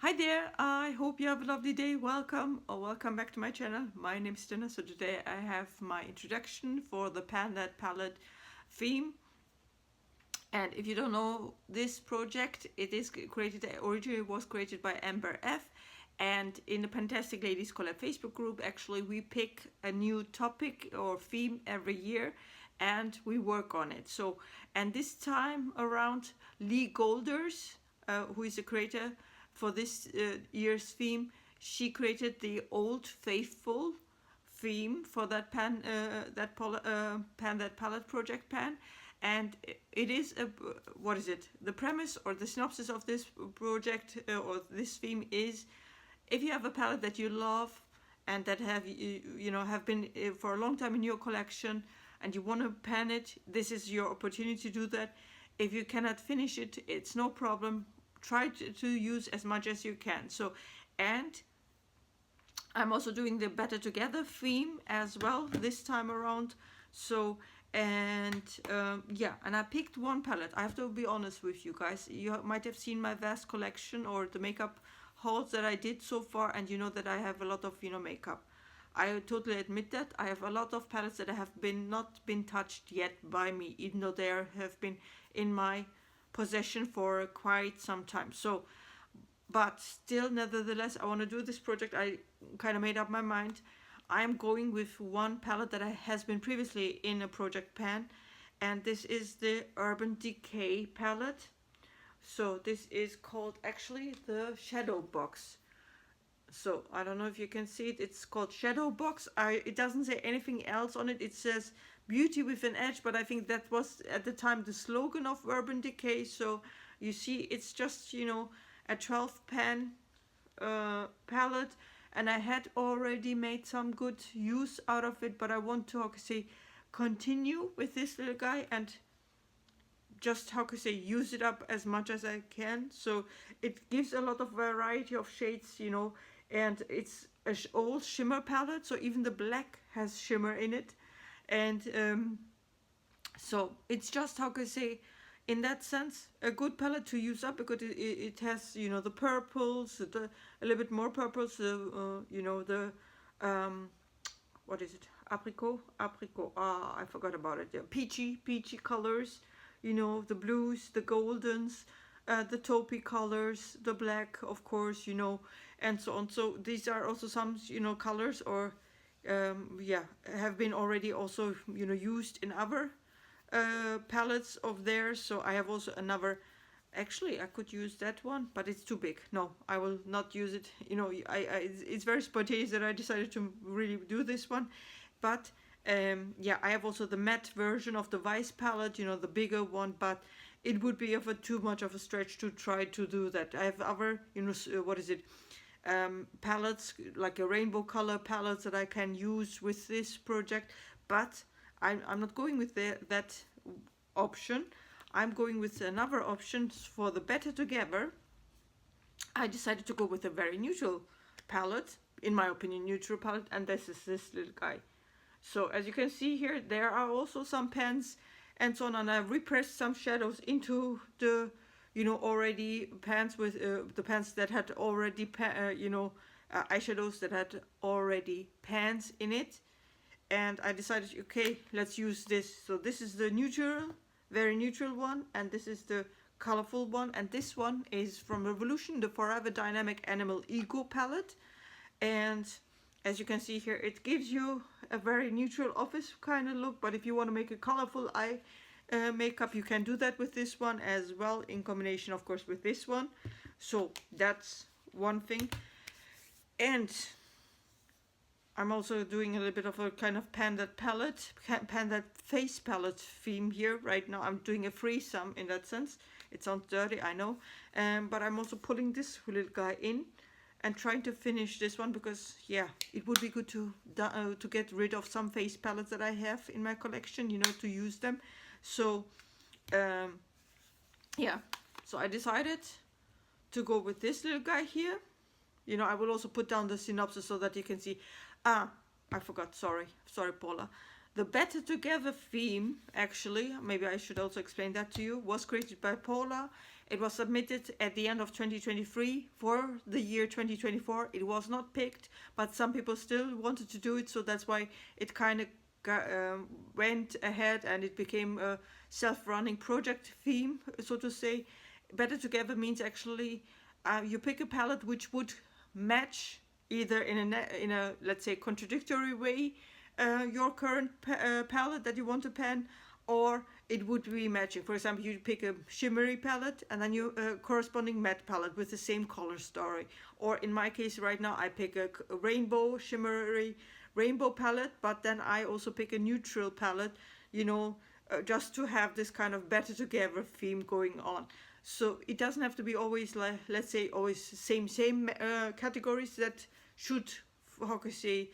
Hi there, I hope you have a lovely day. Welcome or welcome back to my channel. My name is Tina. So today I have my introduction for the Pan-That palette theme. And if you don't know this project, it is created, originally was created by Amber F. And in the Fantastic Ladies Collab Facebook group, actually we pick a new topic or theme every year and we work on it. So, and this time around, Lee Golders, who is the creator for this year's theme, she created the Old Faithful theme for that Pan-That palette project pan. And it is a, what is it, the premise or the synopsis of this project or this theme is, if you have a palette that you love and that have have been for a long time in your collection and you want to pan it, this is your opportunity to do that. If you cannot finish it, it's no problem. Try to use as much as you can. So, and I'm also doing the Better Together theme as well this time around. So, and yeah, and I picked one palette. I have to be honest with you guys. You might have seen my vast collection or the makeup hauls that I did so far, and you know that I have a lot of makeup. I totally admit that I have a lot of palettes that have not been touched yet by me, even though they have been in my possession for quite some time. So, but still, nevertheless, I want to do this project. I kind of made up my mind. I'm going with one palette that has been previously in a project pan, and this is the Urban Decay palette. So this is called actually the Shadow Box. So I don't know if you can see it. It's called Shadow Box. It doesn't say anything else on it. It says Beauty with an Edge, but I think that was at the time the slogan of Urban Decay. So you see, it's just a 12 pan palette, and I had already made some good use out of it, but I want to continue with this little guy and just use it up as much as I can. So it gives a lot of variety of shades, and it's a old shimmer palette, so even the black has shimmer in it. And so it's just in that sense a good palette to use up, because it has the purples, a little bit more purples, the what is it, apricot, I forgot about it. Yeah, peachy colors, the blues, the goldens, the taupey colors, the black, of course, and so on. So these are also some colors, or yeah, have been already also used in other palettes of theirs. So I have also another. Actually, I could use that one, but it's too big. No, I will not use it. It's very spontaneous that I decided to really do this one. But yeah, I have also the matte version of the Vice palette, the bigger one, but it would be too much of a stretch to try to do that. I have other, what is it, palettes, like a rainbow color palettes that I can use with this project, but I'm not going with that option. I'm going with another option for the Better Together. I decided to go with a very neutral palette, in my opinion, neutral palette, and this is this little guy. So as you can see here, there are also some pens and so on, and I've repressed some shadows into the already pans with the pans that had already eyeshadows that had already pans in it. And I decided, okay, let's use this. So this is the neutral, very neutral one, and this is the colorful one, and this one is from Revolution, the Forever Dynamic Animal Ego palette. And as you can see here, it gives you a very neutral office kind of look, but if you want to make a colorful eye makeup, you can do that with this one as well, in combination of course with this one. So that's one thing. And I'm also doing a little bit of a kind of Pan-That face palette theme here right now. I'm doing a threesome in that sense. It sounds dirty, I know, but I'm also pulling this little guy in and trying to finish this one, because yeah, it would be good to get rid of some face palettes that I have in my collection, to use them. So yeah, so I decided to go with this little guy here. I will also put down the synopsis so that you can see. I forgot, sorry Paula. The Better Together theme, actually, maybe I should also explain that to you, was created by Paula. It was submitted at the end of 2023 for the year 2024. It was not picked, but some people still wanted to do it, so that's why it kind of went ahead and it became a self-running project theme, so to say. Better Together means actually you pick a palette which would match either in a let's say contradictory way your current palette that you want to pen, or it would be matching. For example, you pick a shimmery palette and then you corresponding matte palette with the same color story. Or in my case right now, I pick a rainbow, shimmery rainbow palette, but then I also pick a neutral palette, you know, just to have this kind of Better Together theme going on. So it doesn't have to be always, like, let's say, always same categories that should, how can I say,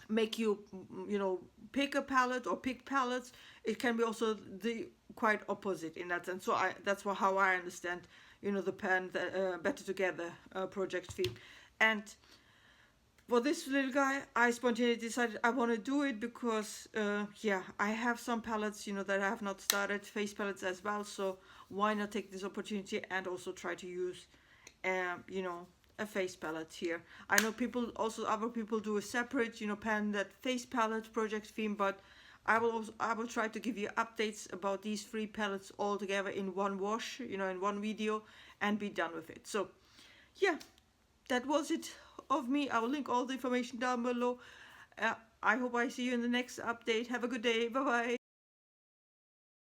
make you, you know, pick a palette or pick palettes. It can be also the quite opposite in that sense. So that's how I understand, you know, the Better Together project theme. And for this little guy, I spontaneously decided I want to do it because, yeah, I have some palettes, you know, that I have not started, face palettes as well. So why not take this opportunity and also try to use, you know, a face palette here. I know other people do a separate, you know, pen that face palette project theme, but I will try to give you updates about these 3 palettes all together in one wash, you know, in one video, and be done with it. So yeah, that was it of me. I will link all the information down below. I hope I see you in the next update. Have a good day. Bye bye.